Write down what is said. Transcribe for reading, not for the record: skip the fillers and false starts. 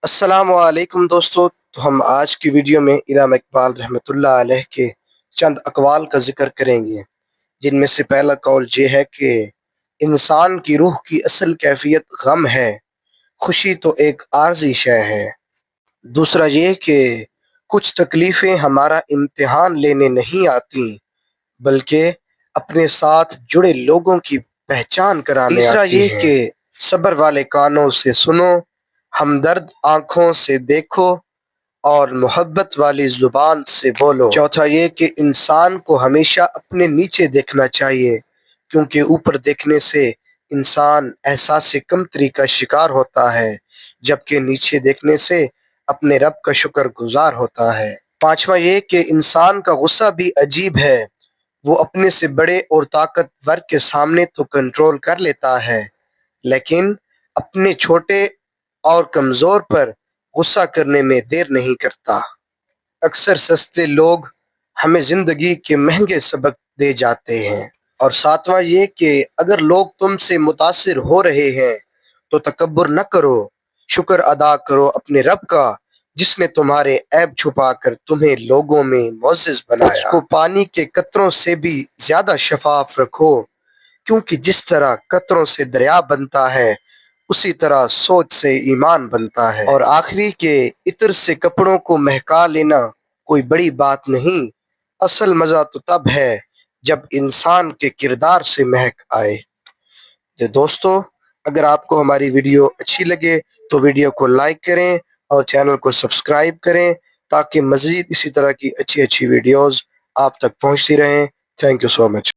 السلام علیکم دوستو، تو ہم آج کی ویڈیو میں علامہ اقبال رحمۃ اللہ علیہ کے چند اقوال کا ذکر کریں گے، جن میں سے پہلا قول یہ ہے کہ انسان کی روح کی اصل کیفیت غم ہے، خوشی تو ایک عارضی شے ہے۔ دوسرا یہ کہ کچھ تکلیفیں ہمارا امتحان لینے نہیں آتی بلکہ اپنے ساتھ جڑے لوگوں کی پہچان کرانے آتی ہیں۔ تیسرا یہ کہ صبر والے کانوں سے سنو، ہمدرد آنکھوں سے دیکھو اور محبت والی زبان سے بولو۔ چوتھا یہ کہ انسان کو ہمیشہ اپنے نیچے دیکھنا چاہیے، کیونکہ اوپر دیکھنے سے انسان احساس کمتری کا شکار ہوتا ہے، جبکہ نیچے دیکھنے سے اپنے رب کا شکر گزار ہوتا ہے۔ پانچواں یہ کہ انسان کا غصہ بھی عجیب ہے، وہ اپنے سے بڑے اور طاقتور کے سامنے تو کنٹرول کر لیتا ہے، لیکن اپنے چھوٹے اور کمزور پر غصہ کرنے میں دیر نہیں کرتا۔ اکثر سستے لوگ ہمیں زندگی کے مہنگے سبق دے جاتے ہیں۔ اور ساتواں یہ کہ اگر لوگ تم سے متاثر ہو رہے ہیں تو تکبر نہ کرو، شکر ادا کرو اپنے رب کا جس نے تمہارے عیب چھپا کر تمہیں لوگوں میں معزز بنایا۔ اس کو پانی کے قطروں سے بھی زیادہ شفاف رکھو، کیونکہ جس طرح قطروں سے دریا بنتا ہے اسی طرح سوچ سے ایمان بنتا ہے۔ اور آخری کہ عطر سے کپڑوں کو مہکا لینا کوئی بڑی بات نہیں، اصل مزہ تو تب ہے جب انسان کے کردار سے مہک آئے۔ تو دوستو، اگر آپ کو ہماری ویڈیو اچھی لگے تو ویڈیو کو لائک کریں اور چینل کو سبسکرائب کریں تاکہ مزید اسی طرح کی اچھی ویڈیوز آپ تک پہنچتی رہیں۔ Thank you so much.